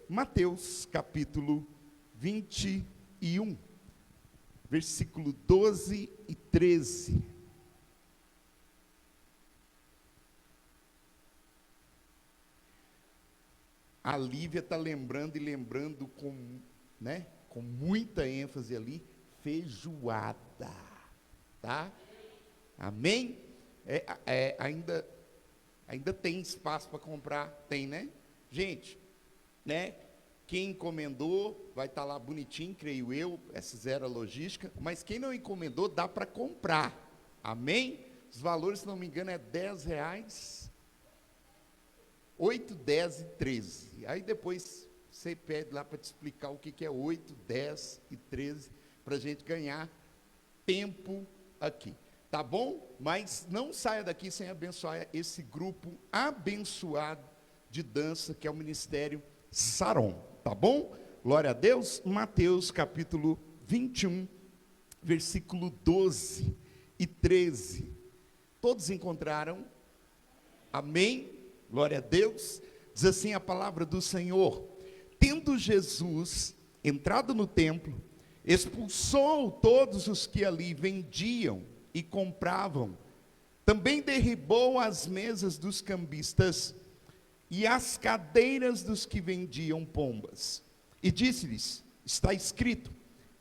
Mateus capítulo 21, versículo 12 e 13. A Lívia está lembrando com muita ênfase ali, feijoada, tá? Amém? Ainda tem espaço para comprar, tem, né? Gente, né? Quem encomendou, vai estar lá bonitinho, creio eu, essa zero logística, mas quem não encomendou, dá para comprar, amém? Os valores, se não me engano, é R$10, 8, 10 e 13, aí depois você pede lá para te explicar o que é 8, 10 e 13, para a gente ganhar tempo aqui, tá bom? Mas não saia daqui sem abençoar esse grupo abençoado de dança, que é o Ministério Saron, tá bom? Glória a Deus. Mateus capítulo 21, versículo 12 e 13, todos encontraram? Amém? Glória a Deus. Diz assim a palavra do Senhor: tendo Jesus entrado no templo, expulsou todos os que ali vendiam e compravam, também derribou as mesas dos cambistas e as cadeiras dos que vendiam pombas, e disse-lhes: está escrito,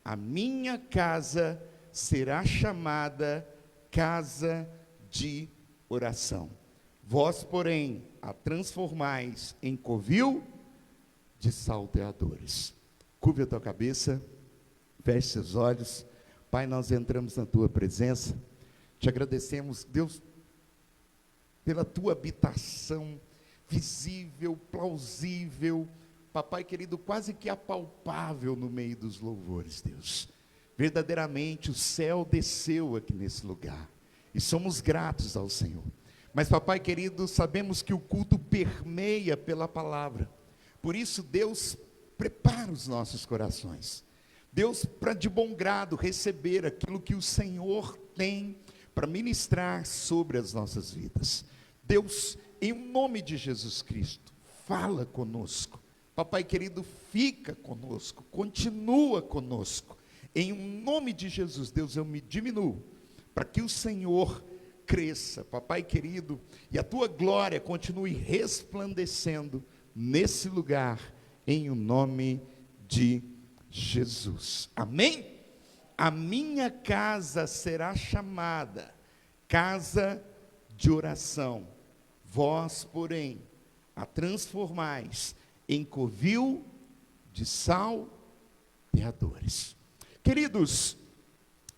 a minha casa será chamada casa de oração, vós, porém, a transformais em covil de salteadores. Curve a tua cabeça, feche seus olhos. Pai, nós entramos na tua presença, te agradecemos, Deus, pela tua habitação visível, plausível, papai querido, quase que apalpável no meio dos louvores, Deus. Verdadeiramente o céu desceu aqui nesse lugar, e somos gratos ao Senhor. Mas, papai querido, sabemos que o culto permeia pela palavra. Por isso, Deus, prepara os nossos corações. Deus, para de bom grado receber aquilo que o Senhor tem para ministrar sobre as nossas vidas. Deus, em nome de Jesus Cristo, fala conosco. Papai querido, fica conosco, continua conosco. Em nome de Jesus, Deus, eu me diminuo, para que o Senhor cresça, papai querido, e a tua glória continue resplandecendo nesse lugar, em o nome de Jesus, amém? A minha casa será chamada casa de oração, vós, porém, a transformais em covil de salteadores. Queridos,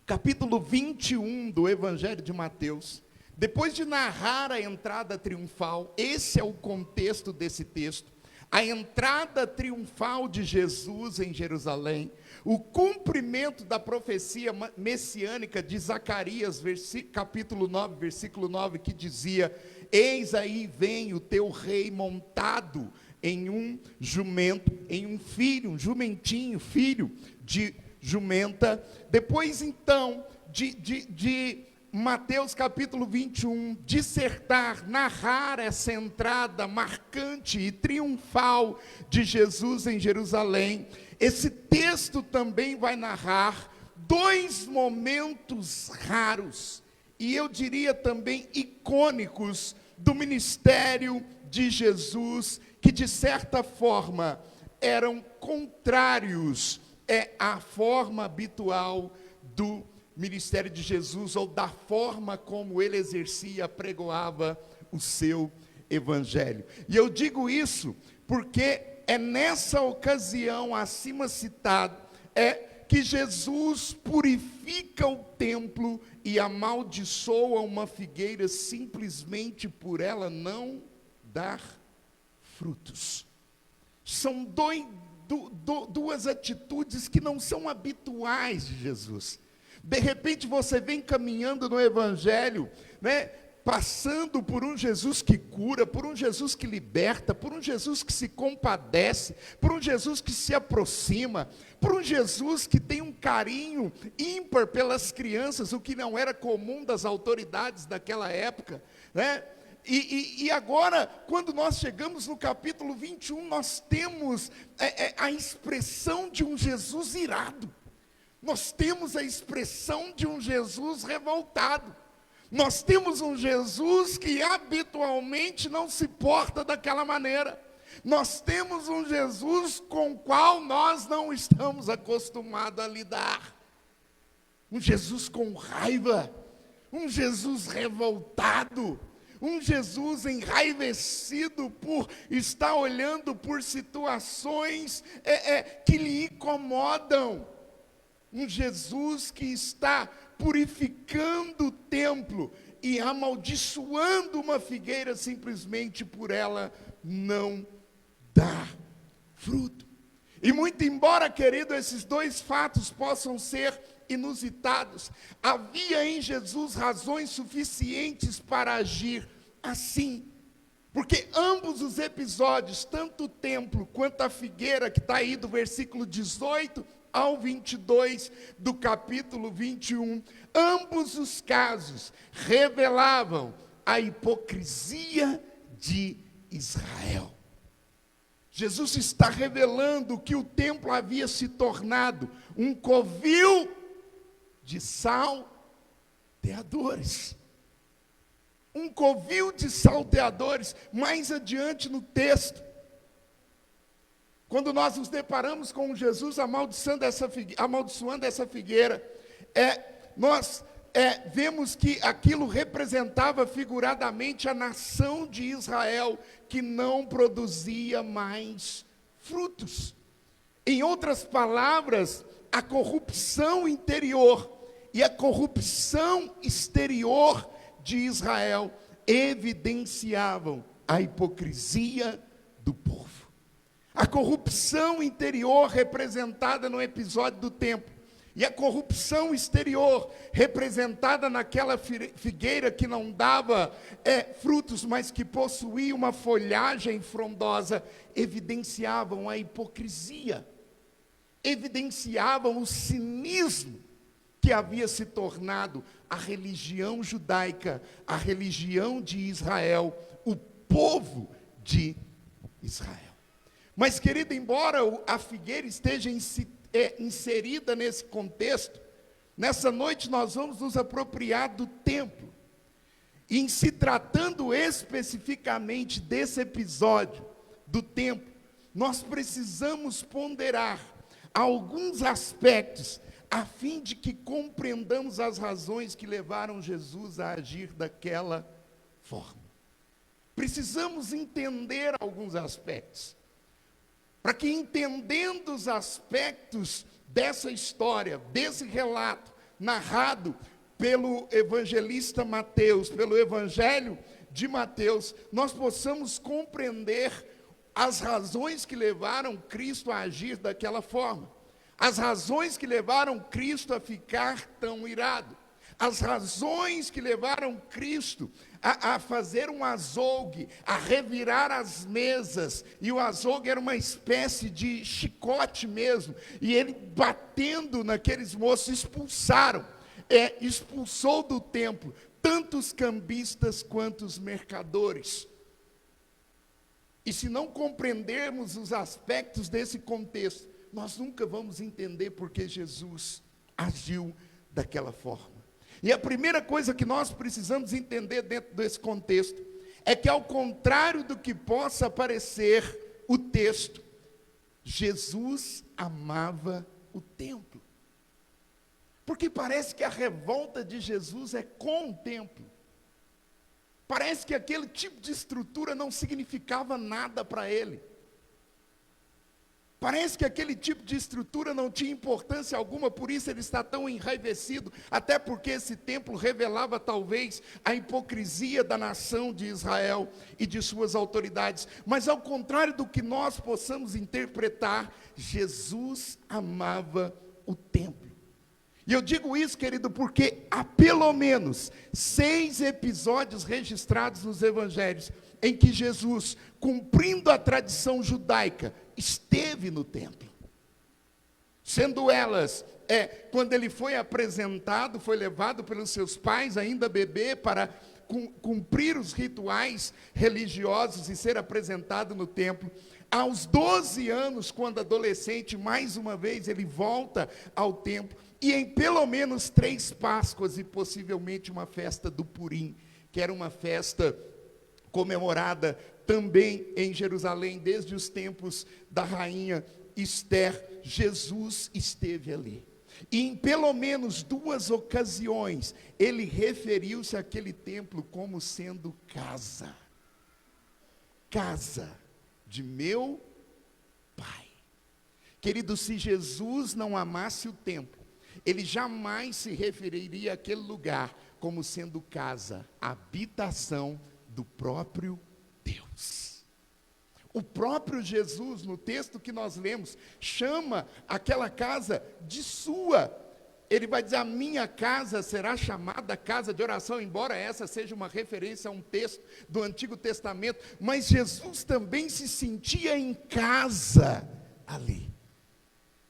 capítulo 21 do Evangelho de Mateus, depois de narrar a entrada triunfal, esse é o contexto desse texto, a entrada triunfal de Jesus em Jerusalém, o cumprimento da profecia messiânica de Zacarias, capítulo 9, versículo 9, que dizia: eis aí vem o teu rei montado em um jumento, em um filho, um jumentinho, filho de jumenta. Depois então de Mateus capítulo 21, dissertar, narrar essa entrada marcante e triunfal de Jesus em Jerusalém, esse texto também vai narrar dois momentos raros, e eu diria também icônicos, do ministério de Jesus, que de certa forma eram contrários à forma habitual do ministério de Jesus, ou da forma como ele exercia, pregoava o seu evangelho. E eu digo isso porque é nessa ocasião acima citado, que Jesus purifica o templo e amaldiçoa uma figueira simplesmente por ela não dar frutos. São duas atitudes que não são habituais de Jesus. De repente você vem caminhando no evangelho, né, passando por um Jesus que cura, por um Jesus que liberta, por um Jesus que se compadece, por um Jesus que se aproxima, por um Jesus que tem um carinho ímpar pelas crianças, o que não era comum das autoridades daquela época, né? E agora, quando nós chegamos no capítulo 21, nós temos a expressão de um Jesus irado. Nós temos a expressão de um Jesus revoltado. Nós temos um Jesus que habitualmente não se porta daquela maneira. Nós temos um Jesus com o qual nós não estamos acostumados a lidar. Um Jesus com raiva, um Jesus revoltado, um Jesus enraivecido por estar olhando por situações que lhe incomodam. Um Jesus que está purificando o templo e amaldiçoando uma figueira simplesmente por ela não dar fruto. E muito embora, querido, esses dois fatos possam ser inusitados, havia em Jesus razões suficientes para agir assim, porque ambos os episódios, tanto o templo quanto a figueira, que está aí do versículo 18 ao 22 do capítulo 21, ambos os casos revelavam a hipocrisia de Israel. Jesus está revelando que o templo havia se tornado um covil de salteadores. Um covil de salteadores. Mais adiante no texto, quando nós nos deparamos com Jesus amaldiçoando essa figueira, nós vemos que aquilo representava figuradamente a nação de Israel, que não produzia mais frutos. Em outras palavras, a corrupção interior e a corrupção exterior de Israel evidenciavam a hipocrisia do povo. A corrupção interior representada no episódio do templo, e a corrupção exterior, representada naquela figueira que não dava frutos, mas que possuía uma folhagem frondosa, evidenciavam a hipocrisia, evidenciavam o cinismo que havia se tornado a religião judaica, a religião de Israel, o povo de Israel. Mas, querido, embora a figueira esteja inserida nesse contexto, nessa noite nós vamos nos apropriar do templo. E em se tratando especificamente desse episódio do templo, nós precisamos ponderar alguns aspectos a fim de que compreendamos as razões que levaram Jesus a agir daquela forma. Precisamos entender alguns aspectos, para que, entendendo os aspectos dessa história, desse relato, narrado pelo evangelista Mateus, pelo evangelho de Mateus, nós possamos compreender as razões que levaram Cristo a agir daquela forma, as razões que levaram Cristo a ficar tão irado, as razões que levaram Cristo a fazer um açougue, a revirar as mesas, e o açougue era uma espécie de chicote mesmo, e ele batendo naqueles moços, expulsou do templo tanto os cambistas quanto os mercadores. E se não compreendermos os aspectos desse contexto, nós nunca vamos entender porque Jesus agiu daquela forma. E a primeira coisa que nós precisamos entender dentro desse contexto é que, ao contrário do que possa parecer o texto, Jesus amava o templo. Porque parece que a revolta de Jesus é com o templo. Parece que aquele tipo de estrutura não significava nada para ele. Parece que aquele tipo de estrutura não tinha importância alguma, por isso ele está tão enraivecido, até porque esse templo revelava talvez a hipocrisia da nação de Israel e de suas autoridades. Mas ao contrário do que nós possamos interpretar, Jesus amava o templo. E eu digo isso, querido, porque há pelo menos 6 episódios registrados nos evangelhos em que Jesus, cumprindo a tradição judaica, esteve no templo. Sendo elas, quando ele foi apresentado, foi levado pelos seus pais, ainda bebê, para cumprir os rituais religiosos e ser apresentado no templo. Aos 12 anos, quando adolescente, mais uma vez ele volta ao templo, e em pelo menos 3 Páscoas e possivelmente uma festa do Purim, que era uma festa comemorada também em Jerusalém, desde os tempos da rainha Esther. Jesus esteve ali. E em pelo menos 2 ocasiões, ele referiu-se àquele templo como sendo casa. Casa de meu Pai. Querido, se Jesus não amasse o templo, ele jamais se referiria àquele lugar como sendo casa, habitação do próprio Deus. O próprio Jesus, no texto que nós lemos, chama aquela casa de sua. Ele vai dizer: a minha casa será chamada casa de oração, embora essa seja uma referência a um texto do Antigo Testamento, mas Jesus também se sentia em casa ali.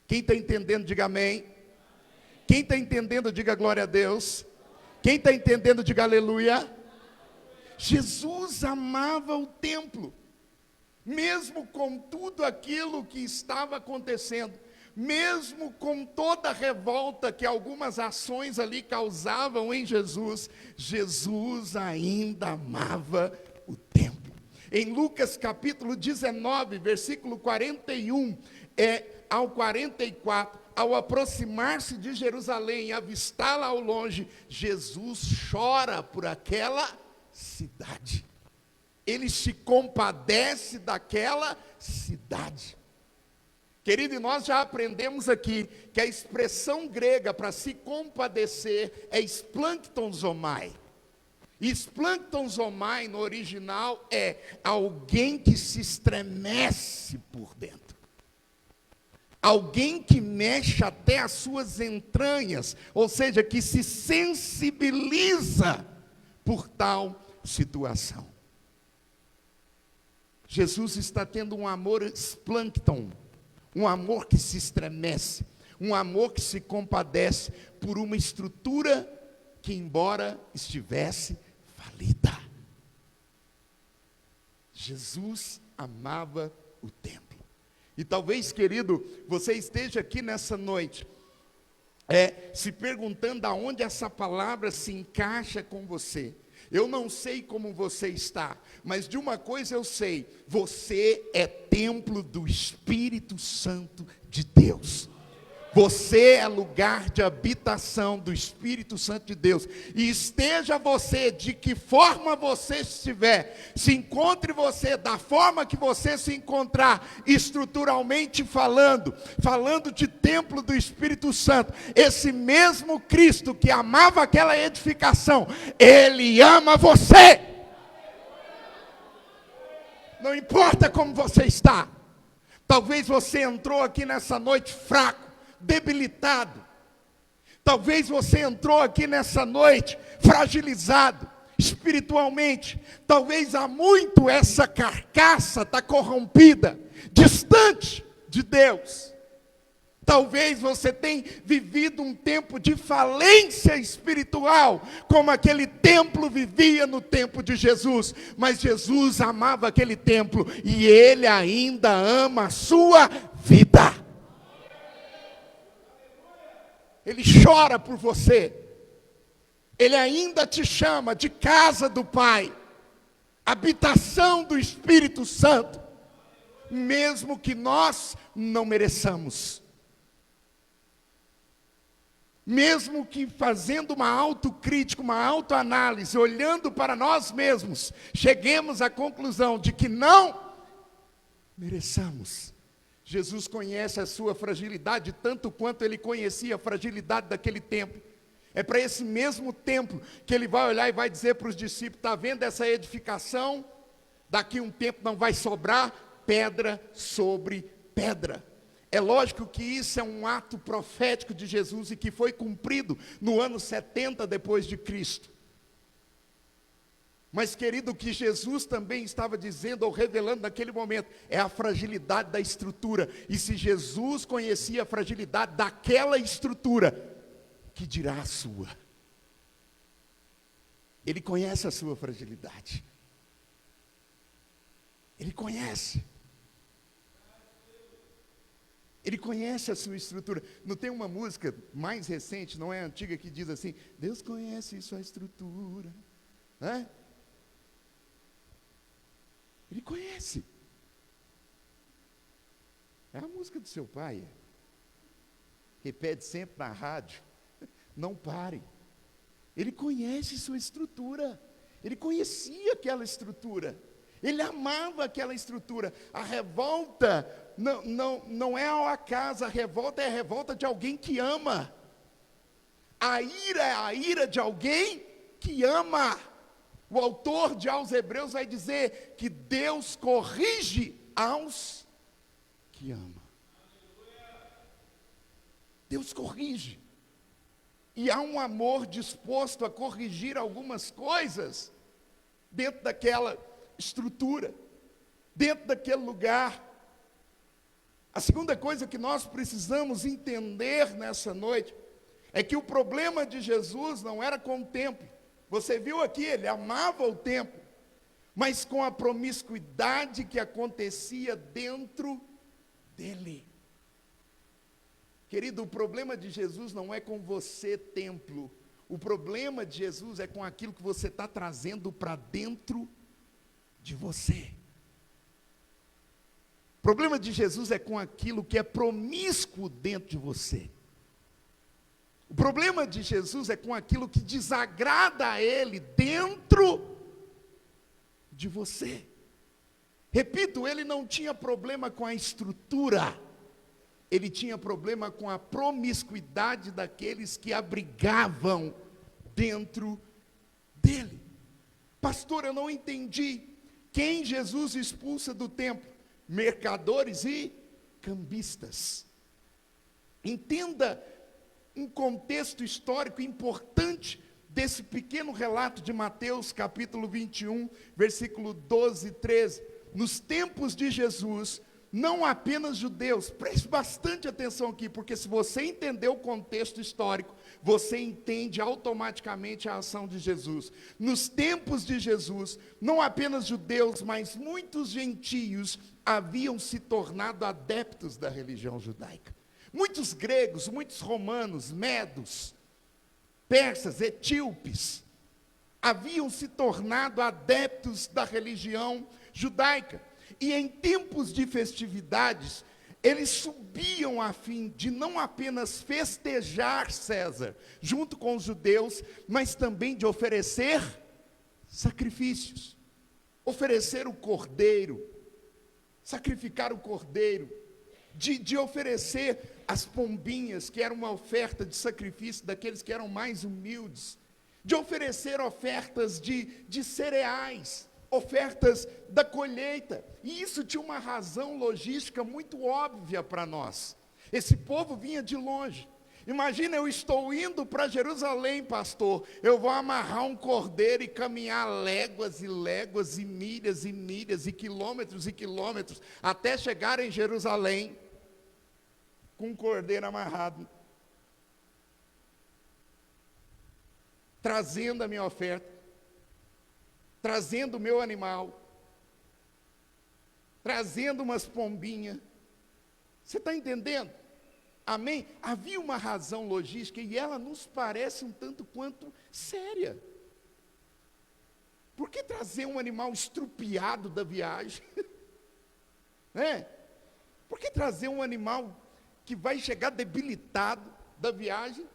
Quem está entendendo, diga amém. Quem está entendendo, diga glória a Deus. Quem está entendendo, diga aleluia. Jesus amava o templo, mesmo com tudo aquilo que estava acontecendo, mesmo com toda a revolta que algumas ações ali causavam em Jesus, Jesus ainda amava o templo. Em Lucas capítulo 19, versículo 41 ao 44, ao aproximar-se de Jerusalém e avistá-la ao longe, Jesus chora por aquela cidade. Ele se compadece daquela cidade. Querido, e nós já aprendemos aqui que a expressão grega para se compadecer é splanktonzomai. Splanktonzomai no original é alguém que se estremece por dentro. Alguém que mexe até as suas entranhas, ou seja, que se sensibiliza por tal situação. Jesus está tendo um amor splankton, um amor que se estremece, um amor que se compadece por uma estrutura que, embora estivesse falida, Jesus amava o templo. E talvez, querido, você esteja aqui nessa noite, se perguntando aonde essa palavra se encaixa com você. Eu não sei como você está, mas de uma coisa eu sei: você é templo do Espírito Santo de Deus. Você é lugar de habitação do Espírito Santo de Deus. E esteja você, de que forma você estiver, se encontre você da forma que você se encontrar, estruturalmente falando de templo do Espírito Santo, esse mesmo Cristo que amava aquela edificação, Ele ama você. Não importa como você está. Talvez você entrou aqui nessa noite fraco, debilitado. Talvez você entrou aqui nessa noite fragilizado espiritualmente. Talvez há muito essa carcaça está corrompida, distante de Deus. Talvez você tenha vivido um tempo de falência espiritual, como aquele templo vivia no tempo de Jesus. Mas Jesus amava aquele templo e Ele ainda ama a sua vida. Ele chora por você. Ele ainda te chama de casa do Pai, habitação do Espírito Santo, mesmo que nós não mereçamos. Mesmo que fazendo uma autocrítica, uma autoanálise, olhando para nós mesmos, cheguemos à conclusão de que não mereçamos. Jesus conhece a sua fragilidade tanto quanto ele conhecia a fragilidade daquele templo. É para esse mesmo templo que ele vai olhar e vai dizer para os discípulos: está vendo essa edificação? Daqui um tempo não vai sobrar pedra sobre pedra. É lógico que isso é um ato profético de Jesus e que foi cumprido no ano 70 depois de Cristo. Mas, querido, o que Jesus também estava dizendo ou revelando naquele momento é a fragilidade da estrutura. E se Jesus conhecia a fragilidade daquela estrutura, que dirá a sua? Ele conhece a sua fragilidade. Ele conhece. Ele conhece a sua estrutura. Não tem uma música mais recente, não é antiga, que diz assim: Deus conhece sua estrutura. Né? Ele conhece. É a música do seu pai. Repete sempre na rádio. Não pare. Ele conhece sua estrutura. Ele conhecia aquela estrutura. Ele amava aquela estrutura. A revolta não é ao acaso. A revolta é a revolta de alguém que ama. A ira é a ira de alguém que ama. O autor de aos Hebreus vai dizer que Deus corrige aos que ama. Deus corrige. E há um amor disposto a corrigir algumas coisas dentro daquela estrutura, dentro daquele lugar. A segunda coisa que nós precisamos entender nessa noite é que o problema de Jesus não era com o templo. Você viu aqui, ele amava o templo, mas com a promiscuidade que acontecia dentro dele. Querido, o problema de Jesus não é com você, templo. O problema de Jesus é com aquilo que você está trazendo para dentro de você. O problema de Jesus é com aquilo que é promíscuo dentro de você. O problema de Jesus é com aquilo que desagrada a Ele dentro de você. Repito, ele não tinha problema com a estrutura. Ele tinha problema com a promiscuidade daqueles que abrigavam dentro dele. Pastor, eu não entendi. Quem Jesus expulsa do templo? Mercadores e cambistas. Entenda um contexto histórico importante desse pequeno relato de Mateus, capítulo 21, versículo 12 e 13. Nos tempos de Jesus, não apenas judeus, preste bastante atenção aqui, porque se você entender o contexto histórico, você entende automaticamente a ação de Jesus. Nos tempos de Jesus, não apenas judeus, mas muitos gentios haviam se tornado adeptos da religião judaica. Muitos gregos, muitos romanos, medos, persas, etíopes, haviam se tornado adeptos da religião judaica. E em tempos de festividades, eles subiam a fim de não apenas festejar César, junto com os judeus, mas também de oferecer sacrifícios. Oferecer o cordeiro, sacrificar o cordeiro, de oferecer as pombinhas, que era uma oferta de sacrifício daqueles que eram mais humildes, de oferecer ofertas de cereais, ofertas da colheita. E isso tinha uma razão logística muito óbvia para nós. Esse povo vinha de longe. Imagina, eu estou indo para Jerusalém, pastor. Eu vou amarrar um cordeiro e caminhar léguas e léguas e milhas e quilômetros, até chegar em Jerusalém com um cordeiro amarrado, trazendo a minha oferta, trazendo o meu animal, trazendo umas pombinhas. Você está entendendo? Amém? Havia uma razão logística e ela nos parece um tanto quanto séria. Por que trazer um animal estrupiado da viagem? Por que trazer um animal que vai chegar debilitado da viagem,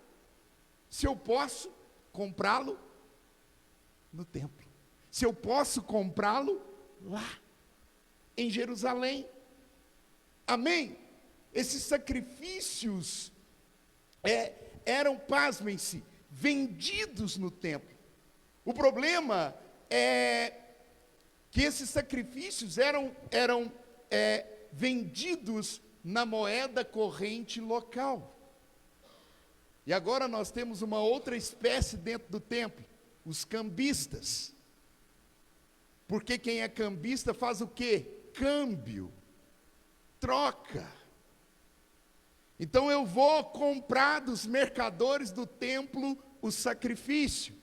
se eu posso comprá-lo no templo? Se eu posso comprá-lo lá, em Jerusalém. Amém? Esses sacrifícios eram, pasmem-se, vendidos no templo. O problema é que esses sacrifícios eram vendidos na moeda corrente local. E agora nós temos uma outra espécie dentro do templo, os cambistas. Porque quem é cambista faz o quê? Câmbio, troca. Então eu vou comprar dos mercadores do templo o sacrifício.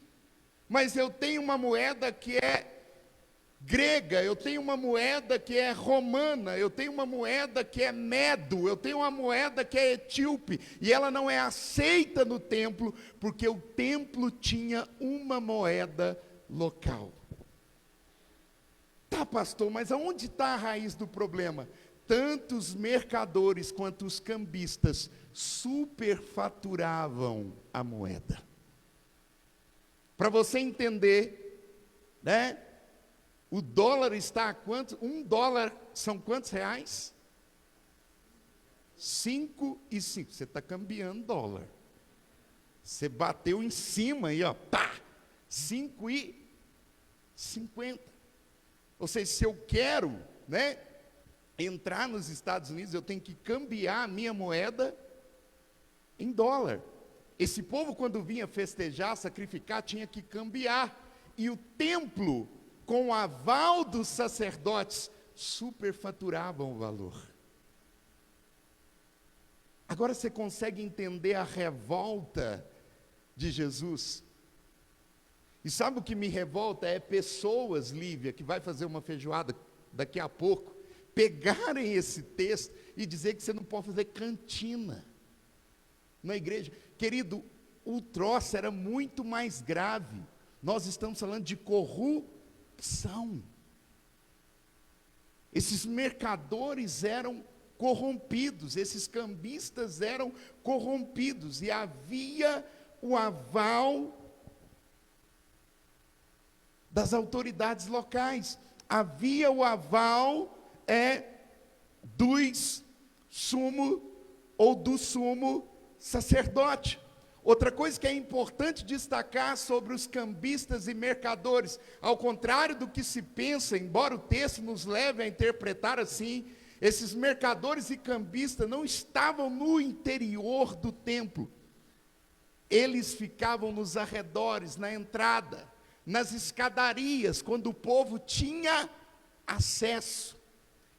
Mas eu tenho uma moeda que é grega, eu tenho uma moeda que é romana, eu tenho uma moeda que é medo, eu tenho uma moeda que é etíope, e ela não é aceita no templo, porque o templo tinha uma moeda local. Tá, pastor, mas aonde está a raiz do problema? Tanto os mercadores quanto os cambistas superfaturavam a moeda. Para você entender, né? O dólar está a quanto? $1 são quantos reais? 5 e 5. Você está cambiando dólar. Você bateu em cima aí, ó. Pá! 5,50. Ou seja, se eu quero, né, entrar nos Estados Unidos, eu tenho que cambiar a minha moeda em dólar. Esse povo, quando vinha festejar, sacrificar, tinha que cambiar. E o templo, com o aval dos sacerdotes, superfaturavam o valor. Agora você consegue entender a revolta de Jesus? E sabe o que me revolta? É pessoas, Lívia, que vai fazer uma feijoada daqui a pouco, pegarem esse texto e dizer que você não pode fazer cantina na igreja. Querido, o troço era muito mais grave. Nós estamos falando de corrupção. Esses mercadores eram corrompidos, esses cambistas eram corrompidos, e havia o aval das autoridades locais, havia o aval do sumo sacerdote. Outra coisa que é importante destacar sobre os cambistas e mercadores, ao contrário do que se pensa, embora o texto nos leve a interpretar assim, esses mercadores e cambistas não estavam no interior do templo. Eles ficavam nos arredores, na entrada, nas escadarias, quando o povo tinha acesso.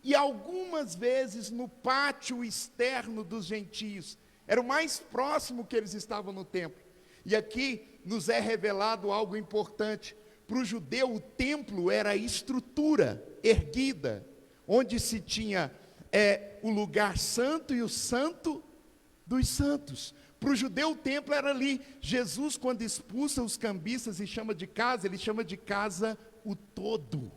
E algumas vezes no pátio externo dos gentios. Era o mais próximo que eles estavam no templo. E aqui nos é revelado algo importante. Para o judeu, o templo era a estrutura erguida, onde se tinha o lugar santo e o santo dos santos. Para o judeu, o templo era ali. Jesus, quando expulsa os cambistas e chama de casa, ele chama de casa o todo.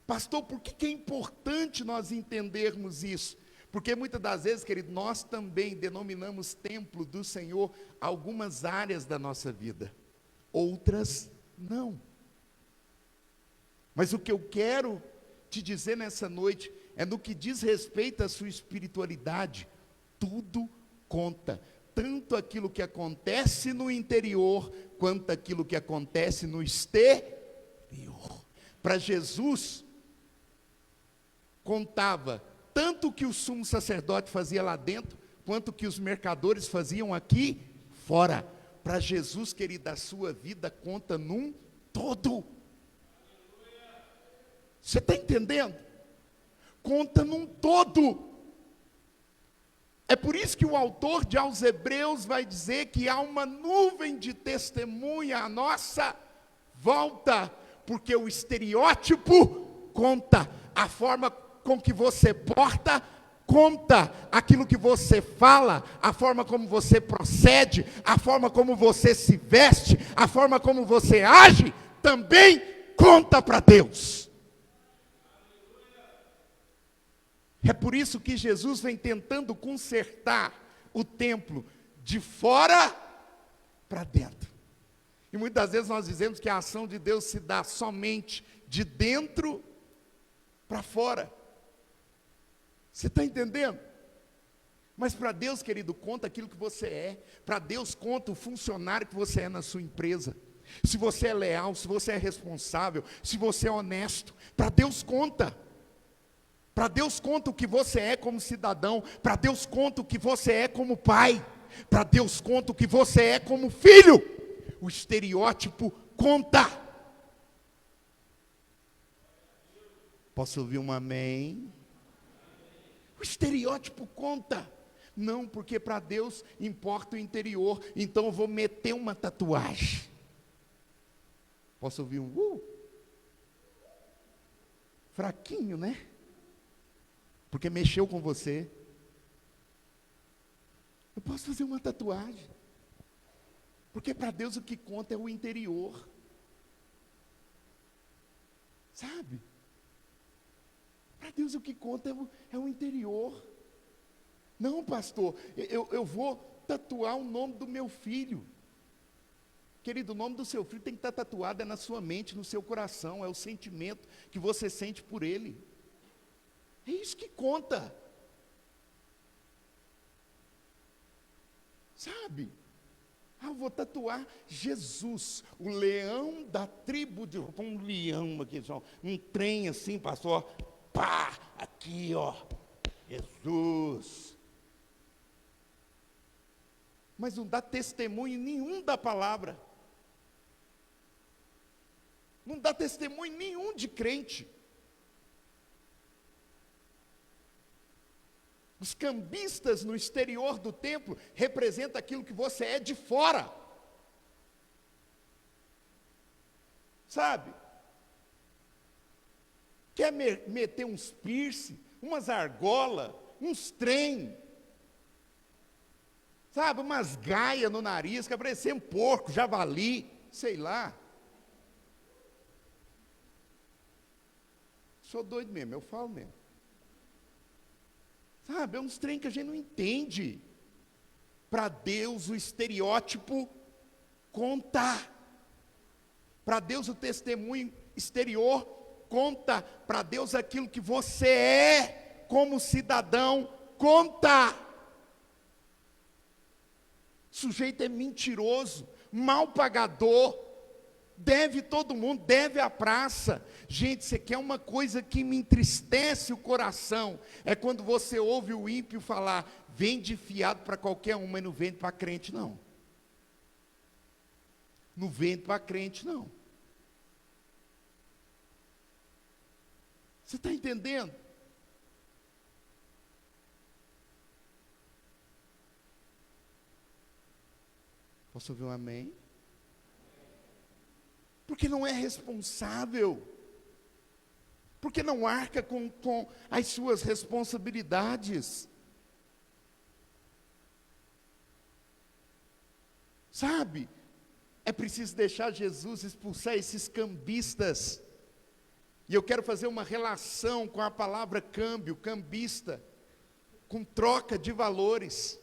Pastor, por que é importante nós entendermos isso? Porque muitas das vezes, querido, nós também denominamos templo do Senhor algumas áreas da nossa vida, outras não. Mas o que eu quero te dizer nessa noite é no que diz respeito à sua espiritualidade, tudo conta. Tanto aquilo que acontece no interior, quanto aquilo que acontece no exterior. Para Jesus, contava tanto o que o sumo sacerdote fazia lá dentro, quanto o que os mercadores faziam aqui fora. Para Jesus, querido, a sua vida conta num todo. Você está entendendo? Conta num todo. É por isso que o autor de aos Hebreus vai dizer que há uma nuvem de testemunha à nossa volta, porque o estereótipo conta, a forma com que você porta conta, aquilo que você fala, a forma como você procede, a forma como você se veste, a forma como você age, também conta para Deus. É por isso que Jesus vem tentando consertar o templo de fora para dentro. E muitas vezes nós dizemos que a ação de Deus se dá somente de dentro para fora. Você está entendendo? Mas para Deus, querido, conta aquilo que você é. Para Deus conta o funcionário que você é na sua empresa. Se você é leal, se você é responsável, se você é honesto. Para Deus conta. Para Deus conta o que você é como cidadão. Para Deus conta o que você é como pai. Para Deus conta o que você é como filho. O estereótipo conta. Posso ouvir um amém? O estereótipo conta. Não, porque para Deus importa o interior. Então eu vou meter uma tatuagem. Posso ouvir um fraquinho, né? Porque mexeu com você. Eu posso fazer uma tatuagem. Porque para Deus o que conta é o interior. Sabe? Para Deus o que conta é o interior. Não, pastor, eu vou tatuar o nome do meu filho. Querido, o nome do seu filho tem que estar tatuado na sua mente, no seu coração. É o sentimento que você sente por ele. É isso que conta. Sabe? Eu vou tatuar Jesus, o leão da tribo de... Um leão aqui, um trem assim, pastor. Pá, aqui, ó. Jesus. Mas não dá testemunho nenhum da palavra. Não dá testemunho nenhum de crente. Os cambistas no exterior do templo representam aquilo que você é de fora. Sabe? Quer meter uns piercing, umas argolas, uns trem. Sabe? Umas gaias no nariz, que parecia um porco, javali, sei lá. Sou doido mesmo, eu falo mesmo. Sabe, é uns trem que a gente não entende. Para Deus o estereótipo conta. Para Deus o testemunho exterior conta. Para Deus aquilo que você é como cidadão conta. O sujeito é mentiroso, mal pagador, deve todo mundo, deve a praça. Gente, você quer uma coisa que me entristece o coração, é quando você ouve o ímpio falar, vende fiado para qualquer um, mas não vende para crente não. Não vende para crente não. Você está entendendo? Posso ouvir um amém? Porque não é responsável, porque não arca com as suas responsabilidades. Sabe? É preciso deixar Jesus expulsar esses cambistas. E eu quero fazer uma relação com a palavra câmbio, cambista, com troca de valores.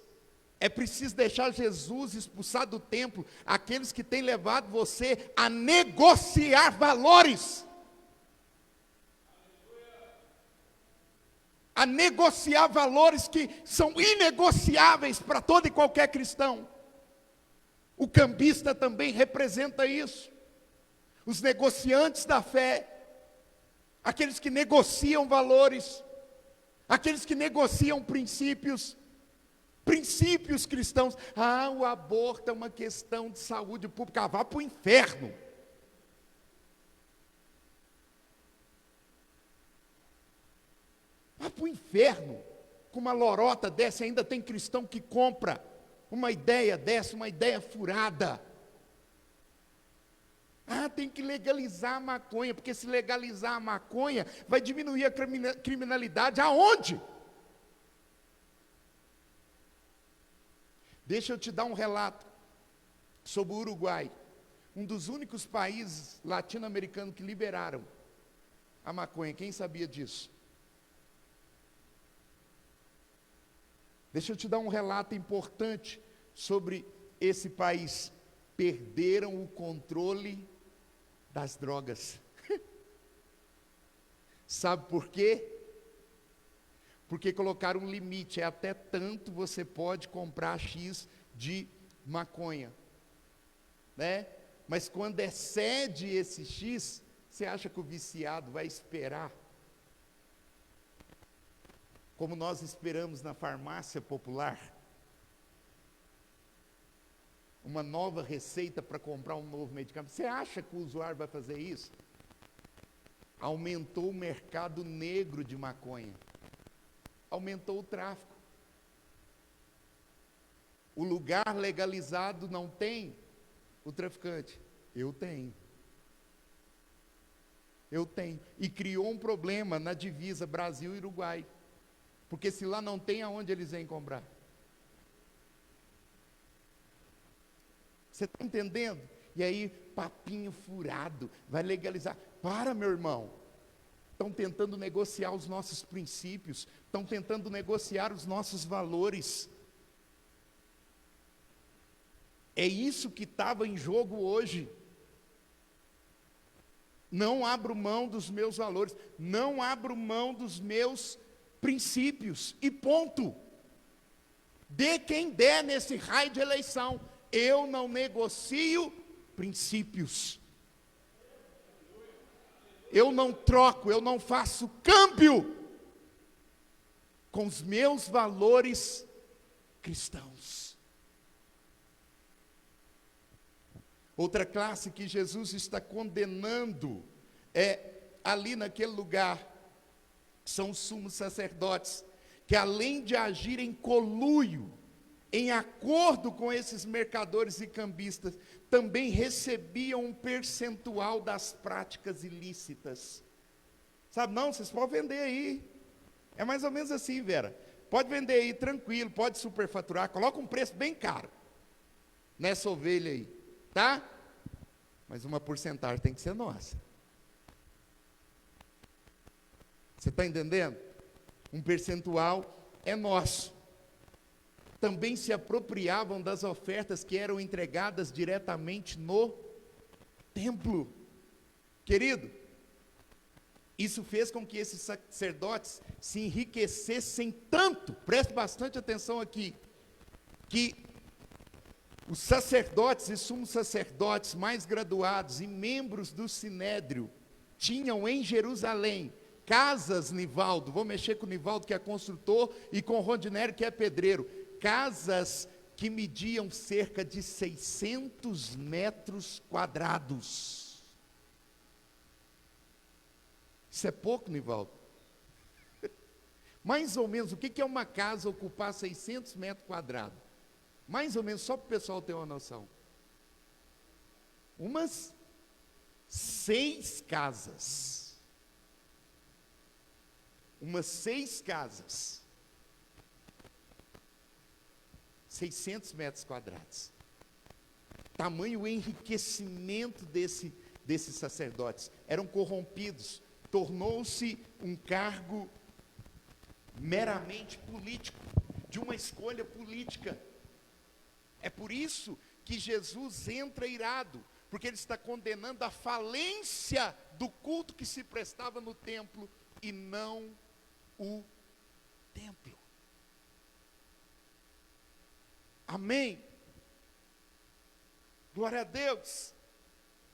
É preciso deixar Jesus expulsar do templo aqueles que têm levado você a negociar valores. A negociar valores que são inegociáveis para todo e qualquer cristão. O cambista também representa isso. Os negociantes da fé, aqueles que negociam valores, aqueles que negociam princípios cristãos. O aborto é uma questão de saúde pública. Vá para o inferno. Vá para o inferno. Com uma lorota dessa, ainda tem cristão que compra uma ideia dessa, uma ideia furada. Tem que legalizar a maconha, porque se legalizar a maconha, vai diminuir a criminalidade. Aonde? Deixa eu te dar um relato sobre o Uruguai, um dos únicos países latino-americanos que liberaram a maconha. Quem sabia disso? Deixa eu te dar um relato importante sobre esse país. Perderam o controle das drogas. Sabe por quê? Porque colocaram um limite, até tanto você pode comprar X de maconha, né? Mas quando excede esse X, você acha que o viciado vai esperar? Como nós esperamos na farmácia popular, uma nova receita para comprar um novo medicamento. Você acha que o usuário vai fazer isso? Aumentou o mercado negro de maconha. Aumentou o tráfico. O lugar legalizado não tem o traficante. Eu tenho. Eu tenho. E criou um problema na divisa Brasil e Uruguai. Porque se lá não tem, aonde eles vêm comprar? Você está entendendo? E aí, papinho furado, vai legalizar. Para, meu irmão. Estão tentando negociar os nossos princípios, estão tentando negociar os nossos valores. É isso que estava em jogo hoje. Não abro mão dos meus valores, não abro mão dos meus princípios, e ponto. Dê quem der nesse raio de eleição, eu não negocio princípios. Eu não troco, eu não faço câmbio com os meus valores cristãos. Outra classe que Jesus está condenando é ali naquele lugar, são os sumos sacerdotes, que além de agir em conluio, em acordo com esses mercadores e cambistas, também recebiam um percentual das práticas ilícitas. Sabe, não, vocês podem vender aí. É mais ou menos assim, Vera. Pode vender aí tranquilo, pode superfaturar, coloca um preço bem caro nessa ovelha aí, tá? Mas uma porcentagem tem que ser nossa. Você está entendendo? Um percentual é nosso. Também se apropriavam das ofertas que eram entregadas diretamente no templo. Querido, isso fez com que esses sacerdotes se enriquecessem tanto, preste bastante atenção aqui, que os sacerdotes e sumos sacerdotes mais graduados e membros do Sinédrio tinham em Jerusalém casas, Nivaldo, vou mexer com o Nivaldo que é construtor e com o Rondinelli que é pedreiro, casas que mediam cerca de 600 metros quadrados. Isso é pouco, Nivaldo? Mais ou menos, o que é uma casa ocupar 600 metros quadrados? Mais ou menos, só para o pessoal ter uma noção. Umas 6 casas. Umas 6 casas. 600 metros quadrados. Tamanho enriquecimento desses sacerdotes. Eram corrompidos. Tornou-se um cargo meramente político, de uma escolha política. É por isso que Jesus entra irado, porque ele está condenando a falência do culto que se prestava no templo e não o templo. Amém? Glória a Deus.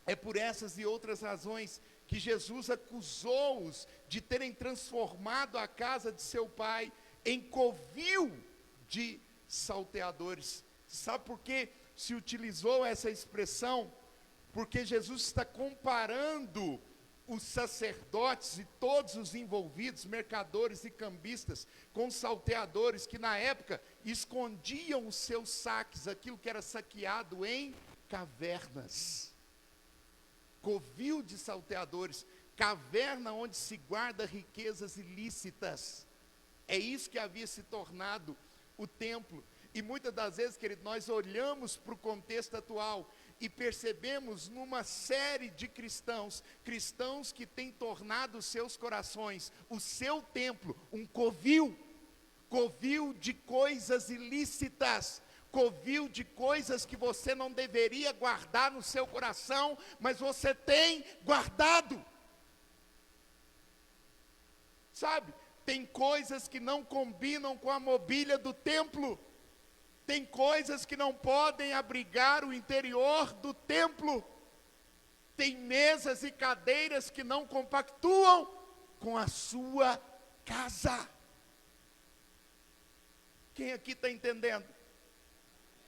É por essas e outras razões que Jesus acusou-os de terem transformado a casa de seu pai em covil de salteadores. Sabe por que se utilizou essa expressão? Porque Jesus está comparando os sacerdotes e todos os envolvidos, mercadores e cambistas, com salteadores que na época escondiam os seus saques, aquilo que era saqueado em cavernas. Covil de salteadores, caverna onde se guarda riquezas ilícitas. É isso que havia se tornado o templo. E muitas das vezes, querido, nós olhamos para o contexto atual e percebemos numa série de cristãos que têm tornado os seus corações, o seu templo, um covil de coisas ilícitas, covil de coisas que você não deveria guardar no seu coração, mas você tem guardado. Sabe, tem coisas que não combinam com a mobília do templo. Tem coisas que não podem abrigar o interior do templo. Tem mesas e cadeiras que não compactuam com a sua casa. Quem aqui está entendendo?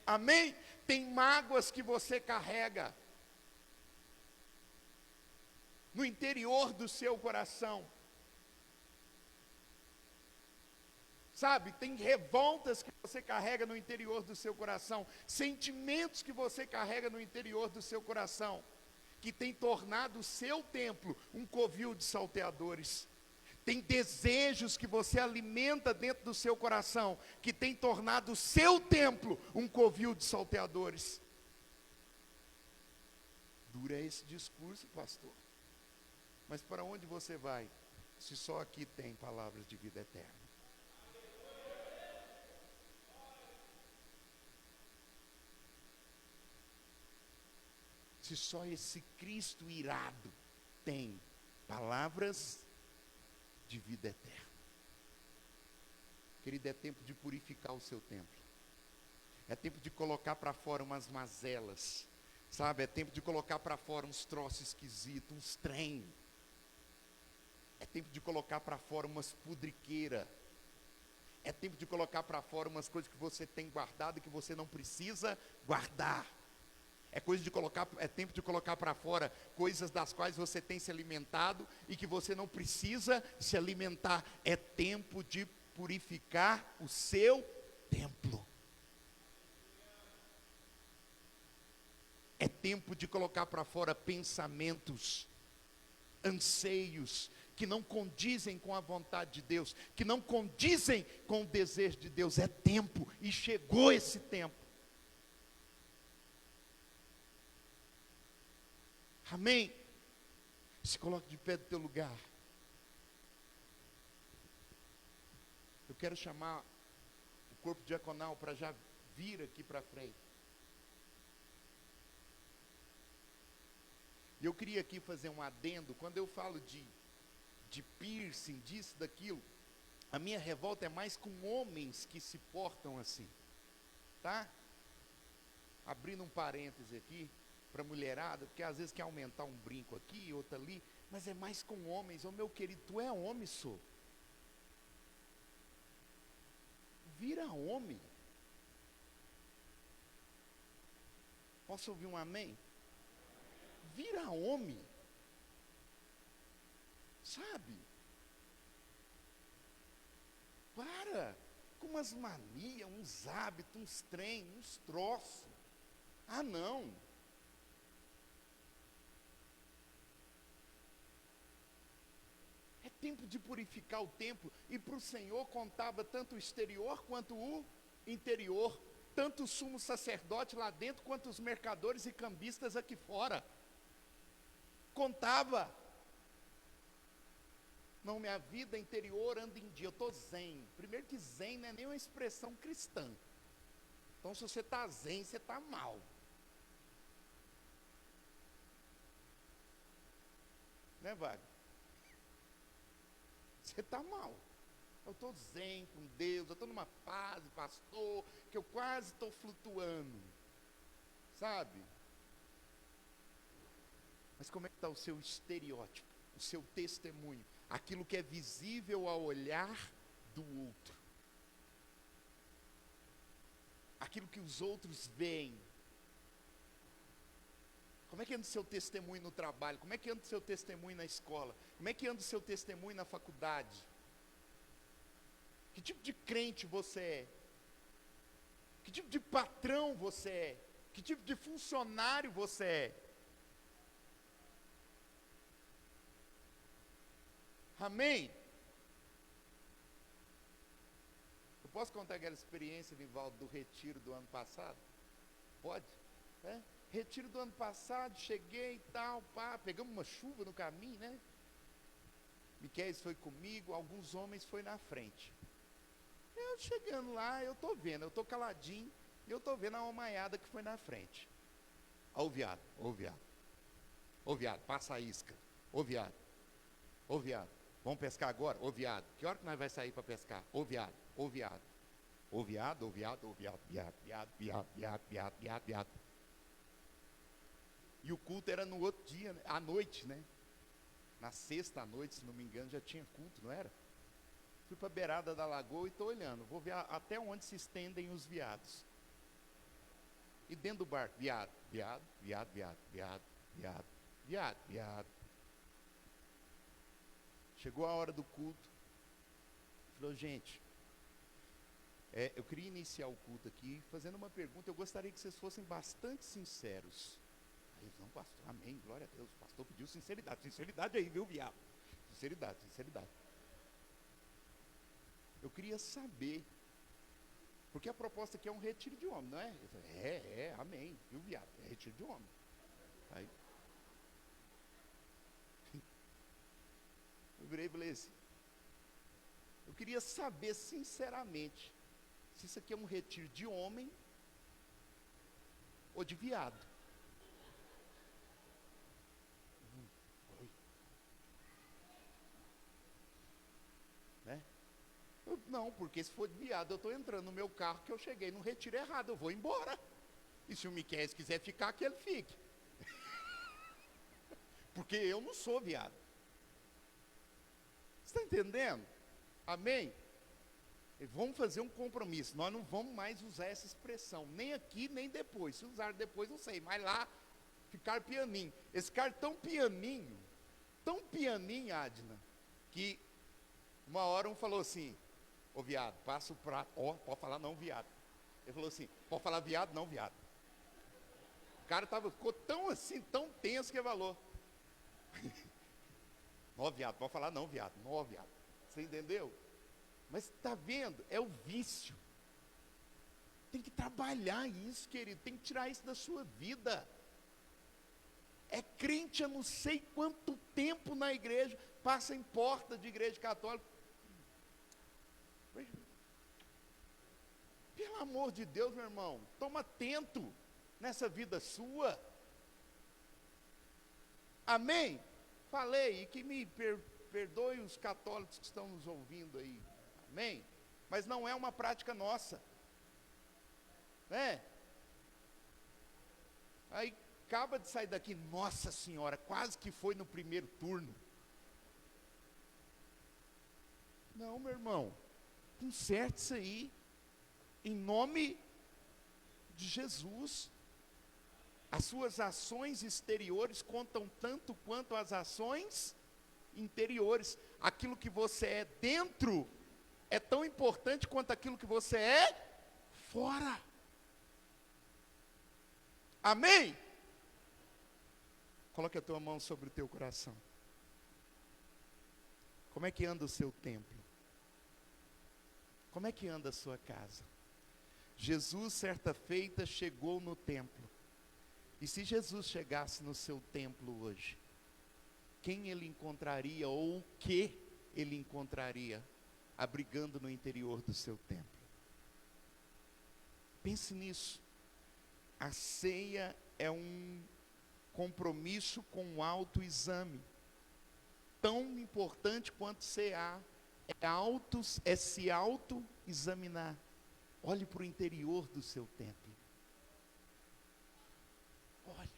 Amém? Tem mágoas que você carrega no interior do seu coração. Sabe, tem revoltas que você carrega no interior do seu coração, sentimentos que você carrega no interior do seu coração. que tem tornado o seu templo um covil de salteadores. Tem desejos que você alimenta dentro do seu coração, que tem tornado o seu templo um covil de salteadores. Duro é esse discurso, pastor. Mas para onde você vai, se só aqui tem palavras de vida eterna? Se só esse Cristo irado tem palavras de vida eterna. Querido, é tempo de purificar o seu templo. É tempo de colocar para fora umas mazelas. Sabe, é tempo de colocar para fora uns troços esquisitos, uns trem. É tempo de colocar para fora umas pudriqueiras. É tempo de colocar para fora umas coisas que você tem guardado e que você não precisa guardar. É tempo de colocar para fora coisas das quais você tem se alimentado e que você não precisa se alimentar. É tempo de purificar o seu templo. É tempo de colocar para fora pensamentos, anseios, que não condizem com a vontade de Deus, que não condizem com o desejo de Deus. É tempo, e chegou esse tempo. Amém? Se coloque de pé do teu lugar. Eu quero chamar o corpo diaconal para já vir aqui para frente. E eu queria aqui fazer um adendo. Quando eu falo de piercing, disso, daquilo, a minha revolta é mais com homens que se portam assim, tá? Abrindo um parêntese aqui para mulherada, porque às vezes quer aumentar um brinco aqui, outro ali, mas é mais com homens. Ô meu querido, tu é homem, sou. Vira homem. Posso ouvir um amém? Vira homem. Sabe? Para com umas manias, uns hábitos, uns trem, uns troços. Ah, não. É tempo de purificar o templo. E para o Senhor contava tanto o exterior quanto o interior. Tanto o sumo sacerdote lá dentro, quanto os mercadores e cambistas aqui fora. Contava. Não, minha vida interior anda em dia, eu estou zen. Primeiro que zen não é nem uma expressão cristã. Então se você está zen, você está mal. Né, Wagner? Você está mal. Eu estou zen com Deus, eu estou numa paz, pastor, que eu quase estou flutuando. Sabe? Mas como é que está o seu estereótipo, o seu testemunho? Aquilo que é visível ao olhar do outro. Aquilo que os outros veem. Como é que anda o seu testemunho no trabalho? Como é que anda o seu testemunho na escola? Como é que anda o seu testemunho na faculdade? Que tipo de crente você é? Que tipo de patrão você é? Que tipo de funcionário você é? Amém? Eu posso contar aquela experiência, Vivaldo, do retiro do ano passado? Pode? É? Retiro do ano passado, cheguei e tal, pá, pegamos uma chuva no caminho, né? Miquéis foi comigo, alguns homens foi na frente. Eu chegando lá, eu estou vendo, eu estou caladinho, e eu estou vendo a almaiada que foi na frente. Ó o viado, ó o viado. Ô viado, passa a isca. Ô viado, ô viado. Vamos pescar agora? Ô viado, que hora que nós vai sair para pescar? Ô viado, ô viado. Ô viado, ô viado, ô viado, viado, viado, viado, viado, viado, viado, viado. E o culto era no outro dia, né? À noite, né? Na sexta à noite, se não me engano, já tinha culto, não era? Fui para a beirada da lagoa e estou olhando. Vou ver até onde se estendem os viados. E dentro do barco, viado, viado, viado, viado, viado, viado, viado, viado. Chegou a hora do culto. Falou, gente, eu queria iniciar o culto aqui fazendo uma pergunta. Eu gostaria que vocês fossem bastante sinceros. Eles, não, pastor, amém, glória a Deus. O pastor pediu sinceridade. Sinceridade aí, viu, viado? Sinceridade, sinceridade. Eu queria saber, porque a proposta aqui é um retiro de homem, não é? Eu falei, amém, viu, viado? É retiro de homem. Aí, eu virei e falei assim, eu queria saber sinceramente, se isso aqui é um retiro de homem ou de viado. Oi. Né? Não, porque se for de viado, eu estou entrando no meu carro que eu cheguei no retiro errado, eu vou embora. E se o Miquel quiser ficar, que ele fique. Porque eu não sou viado. Você está entendendo? Amém? E vamos fazer um compromisso. Nós não vamos mais usar essa expressão, nem aqui, nem depois. Se usar depois, não sei, mas lá, ficar pianinho. Esse cara tão pianinho, Adna, que uma hora um falou assim, ô viado, passa o prato. Ó, pode falar não, viado. Ele falou assim, pode falar viado? Não, viado. O cara ficou tão assim, tão tenso que ele falou. Nó, viado, pode falar não, viado. Nó, viado. Você entendeu? Mas está vendo? É o vício. Tem que trabalhar isso, querido. Tem que tirar isso da sua vida. É crente há não sei quanto tempo na igreja, passa em porta de igreja católica. Pelo amor de Deus, meu irmão, toma atento nessa vida sua. Amém? Falei, e que me perdoe os católicos que estão nos ouvindo aí. Amém? Mas não é uma prática nossa. Né? Aí acaba de sair daqui, nossa senhora, quase que foi no primeiro turno. Não, meu irmão, conserte isso aí, em nome de Jesus. As suas ações exteriores contam tanto quanto as ações interiores. Aquilo que você é dentro é tão importante quanto aquilo que você é fora. Amém? Coloque a tua mão sobre o teu coração. Como é que anda o seu templo? Como é que anda a sua casa? Jesus, certa feita, chegou no templo. E se Jesus chegasse no seu templo hoje, quem ele encontraria ou o que ele encontraria abrigando no interior do seu templo? Pense nisso. A ceia é um compromisso com o autoexame, tão importante quanto cear, é se autoexaminar. Olhe para o interior do seu templo. Olhe,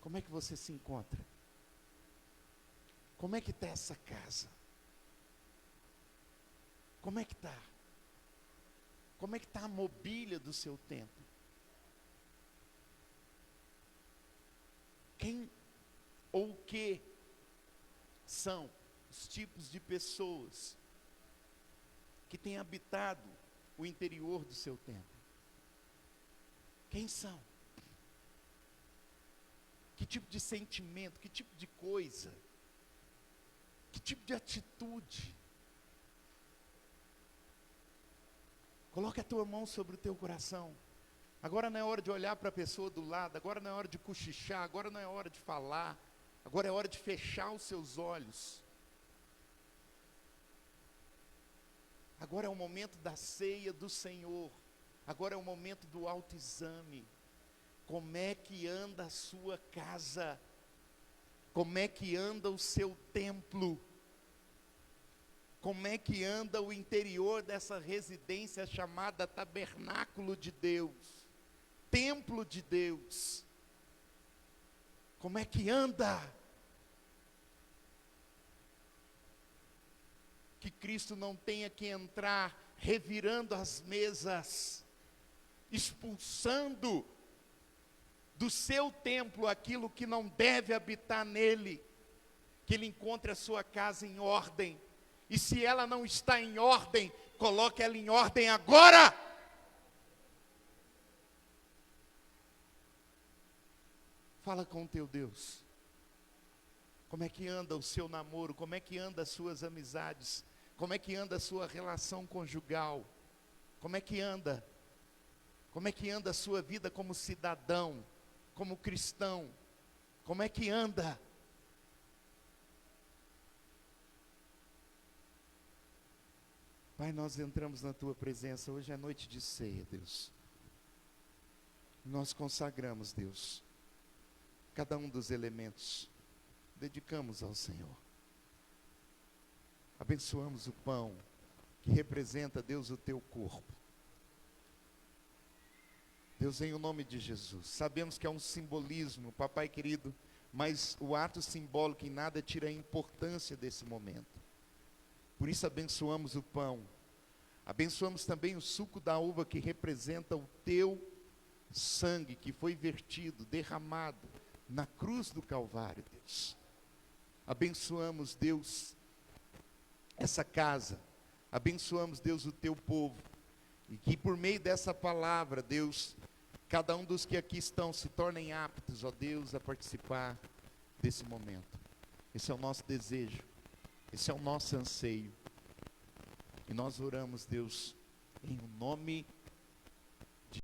como é que você se encontra? Como é que está essa casa? Como é que está? Como é que está a mobília do seu templo? Quem ou o que são os tipos de pessoas que têm habitado o interior do seu templo? Quem são? Que tipo de sentimento, que tipo de coisa, que tipo de atitude? Coloque a tua mão sobre o teu coração. Agora não é hora de olhar para a pessoa do lado, agora não é hora de cochichar, agora não é hora de falar, agora é hora de fechar os seus olhos. Agora é o momento da ceia do Senhor, agora é o momento do autoexame. Como é que anda a sua casa? Como é que anda o seu templo? Como é que anda o interior dessa residência chamada tabernáculo de Deus? Templo de Deus. Como é que anda? Que Cristo não tenha que entrar revirando as mesas, expulsando do seu templo aquilo que não deve habitar nele, que ele encontre a sua casa em ordem, e se ela não está em ordem, coloque ela em ordem agora. Fala com o teu Deus. Como é que anda o seu namoro? Como é que anda as suas amizades? Como é que anda a sua relação conjugal? Como é que anda? Como é que anda a sua vida como cidadão, como cristão? Como é que anda? Pai, nós entramos na tua presença, hoje é noite de ceia, Deus. Nós consagramos, Deus, cada um dos elementos, dedicamos ao Senhor. Abençoamos o pão, que representa, Deus, o teu corpo. Deus, em o nome de Jesus, sabemos que é um simbolismo, papai querido, mas o ato simbólico em nada tira a importância desse momento. Por isso abençoamos o pão, abençoamos também o suco da uva que representa o teu sangue que foi vertido, derramado na cruz do Calvário, Deus. Abençoamos, Deus, essa casa, abençoamos, Deus, o teu povo, e que por meio dessa palavra, Deus, cada um dos que aqui estão se tornem aptos, ó Deus, a participar desse momento. Esse é o nosso desejo, esse é o nosso anseio, e nós oramos, Deus, em nome